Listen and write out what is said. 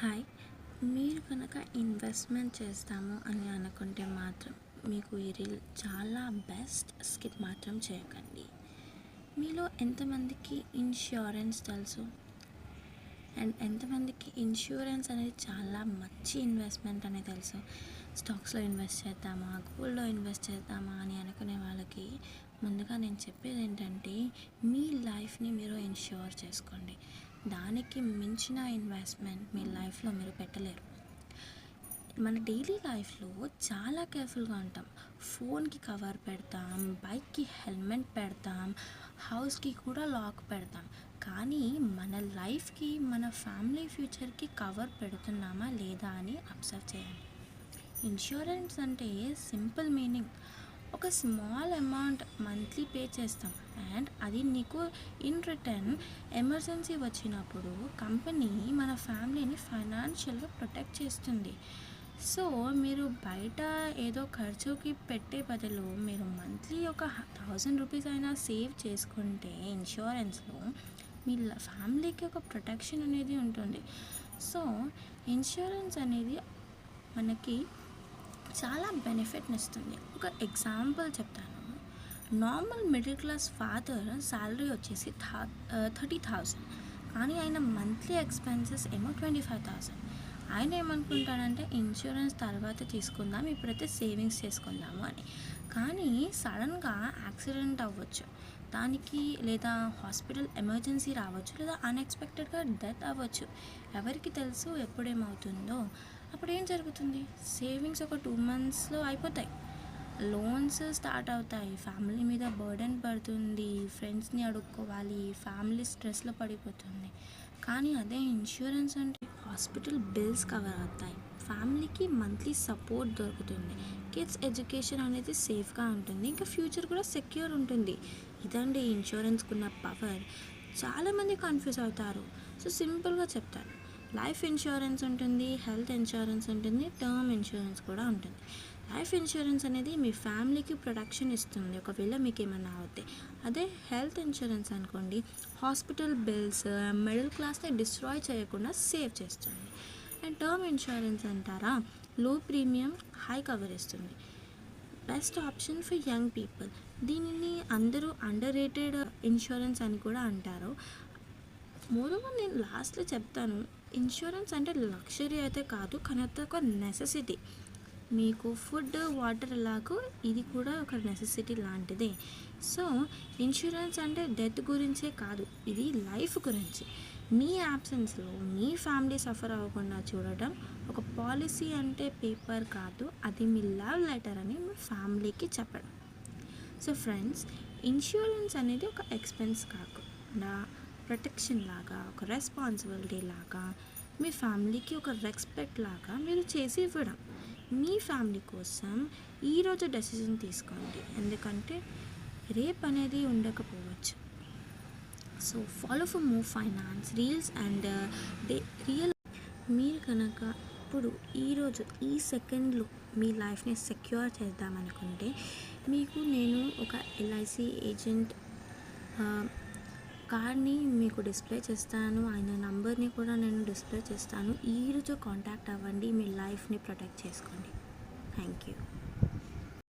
Hi! మీరు కనుక investment చేస్తాము అని అనుకుంటే మాత్రం మీకు ఈ రీల్ చాలా బెస్ట్. స్కిప్ మాత్రం చేయకండి. మీలో ఎంతమందికి ఇన్ష్యూరెన్స్ తెలుసు? అండ్ ఎంతమందికి ఇన్ష్యూరెన్స్ అనేది చాలా మంచి ఇన్వెస్ట్మెంట్ అని తెలుసు? స్టాక్స్‌లో ఇన్వెస్ట్ చేద్దామా, గోల్డ్‌లో ఇన్వెస్ట్ చేద్దామా అని అనుకునే వాళ్ళకి ముందుగా నేను చెప్పేది ఏంటంటే, మీ లైఫ్‌ని మీరు ఇన్ష్యూర్ చేసుకోండి. దానికి మించిన ఇన్వెస్ట్మెంట్ మీ లైఫ్‌లో మీరు పెట్టలేరు. మన డైలీ లైఫ్లో చాలా కేర్ఫుల్గా ఉంటాం. ఫోన్కి కవర్ పెడతాం, బైక్కి హెల్మెట్ పెడతాం, హౌస్కి కూడా లాక్ పెడతాం. కానీ మన లైఫ్కి, మన ఫ్యామిలీ ఫ్యూచర్కి కవర్ పెడుతున్నామా లేదా అని అబ్జర్వ్ చేయండి. ఇన్సూరెన్స్ అంటే సింపుల్ మీనింగ్, ఒక స్మాల్ అమౌంట్ మంత్లీ పే చేస్తాం అండ్ అది నీకు ఇన్ రిటర్న్ ఎమర్జెన్సీ వచ్చినప్పుడు కంపెనీ మన ఫ్యామిలీని ఫైనాన్షియల్గా ప్రొటెక్ట్ చేస్తుంది. సో మీరు బయట ఏదో ఖర్చుకి పెట్టే బదులు మీరు మంత్లీ ఒక 1000 రూపీస్ అయినా సేవ్ చేసుకుంటే ఇన్సూరెన్స్లో మీ ఫ్యామిలీకి ఒక ప్రొటెక్షన్ అనేది ఉంటుంది. సో ఇన్సూరెన్స్ అనేది మనకి చాలా బెనిఫిట్ని ఇస్తుంది. ఒక ఎగ్జాంపుల్ చెప్తాను. Normal middle class father salary వచ్చేసి 30,000, కానీ ఆయన మంత్లీ ఎక్స్పెన్సెస్ ఏమో 25,000. ఆయన ఏమనుకుంటాడంటే ఇన్సూరెన్స్ తర్వాత తీసుకుందాం, ఇప్పుడైతే సేవింగ్స్ చేసుకుందాము అని. కానీ సడన్గా యాక్సిడెంట్ అవ్వచ్చు దానికి, లేదా హాస్పిటల్ ఎమర్జెన్సీ రావచ్చు, లేదా అన్ఎక్స్పెక్టెడ్గా డెత్ అవ్వచ్చు. ఎవరికి తెలుసు ఎప్పుడేమవుతుందో? అప్పుడు ఏం జరుగుతుంది? సేవింగ్స్ ఒక 2 monthsలో అయిపోతాయి, లోన్స్ స్టార్ట్ అవుతాయి, ఫ్యామిలీ మీద బర్డెన్ పడుతుంది, ఫ్రెండ్స్ని అడుక్కోవాలి, ఫ్యామిలీ స్ట్రెస్లో పడిపోతుంది. కానీ అదే ఇన్సూరెన్స్ అంటే హాస్పిటల్ బిల్స్ కవర్ అవుతాయి, ఫ్యామిలీకి మంత్లీ సపోర్ట్ దొరుకుతుంది, కిడ్స్ ఎడ్యుకేషన్ అనేది సేఫ్గా ఉంటుంది, ఇంకా ఫ్యూచర్ కూడా సెక్యూర్ ఉంటుంది. ఇదండి ఇన్సూరెన్స్కి ఉన్న పవర్. చాలామంది కన్ఫ్యూజ్ అవుతారు. సో సింపుల్గా చెప్తాను. లైఫ్ ఇన్సూరెన్స్ ఉంటుంది, హెల్త్ ఇన్సూరెన్స్ ఉంటుంది, టర్మ్ ఇన్సూరెన్స్ కూడా ఉంటుంది. లైఫ్ ఇన్సూరెన్స్ అనేది మీ ఫ్యామిలీకి ప్రొటెక్షన్ ఇస్తుంది ఒకవేళ మీకు ఏమైనా అవుతే. అదే హెల్త్ ఇన్సూరెన్స్ అనుకోండి, హాస్పిటల్ బిల్స్ మిడిల్ క్లాస్ని డిస్ట్రాయ్ చేయకుండా సేవ్ చేస్తుంది. అండ్ టర్మ్ ఇన్సూరెన్స్ అంటారా, లో ప్రీమియం హై కవర్ ఇస్తుంది. Best option for young people. దీనిని అందరూ అండర్ రేటెడ్ ఇన్సూరెన్స్ అని కూడా అంటారు. మోరోవర్ నేను లాస్ట్లో చెప్తాను, ఇన్సూరెన్స్ అంటే లగ్జరీ అయితే కాదు, కానీ అది ఒక నెసెసిటీ. మీకు ఫుడ్, వాటర్ ఎలాగో ఇది కూడా ఒక నెసెసిటీ లాంటిదే. సో ఇన్సూరెన్స్ అంటే డెత్ గురించే కాదు, ఇది లైఫ్ గురించి. మీ యాబ్సెన్స్లో మీ ఫ్యామిలీ సఫర్ అవ్వకుండా చూడటం. ఒక పాలసీ అంటే పేపర్ కాదు, అది మీ లవ్ లెటర్ అని మీ ఫ్యామిలీకి చెప్పడం. సో ఫ్రెండ్స్, ఇన్సూరెన్స్ అనేది ఒక ఎక్స్పెన్స్ కాకుండా ప్రొటెక్షన్ లాగా, ఒక రెస్పాన్సిబిలిటీ లాగా, మీ ఫ్యామిలీకి ఒక రెస్పెక్ట్ లాగా మీరు చేసి ఇవ్వడం. మీ ఫ్యామిలీ కోసం ఈరోజు డెసిషన్ తీసుకోండి, ఎందుకంటే రేపు అనేది ఉండకపోవచ్చు. So follow for more finance reels and real. మీరు కనుక ఇప్పుడు ఈరోజు ఈ సెకండ్లో మీ లైఫ్ని సెక్యూర్ చేద్దామనుకుంటే, మీకు నేను ఒక ఎల్ఐసి ఏజెంట్ కార్డ్ని మీకు డిస్ప్లే చేస్తాను, ఆయన నంబర్ని కూడా నేను డిస్ప్లే చేస్తాను. ఈరోజు కాంటాక్ట్ అవ్వండి, మీ లైఫ్ని ప్రొటెక్ట్ చేసుకోండి. Thank you.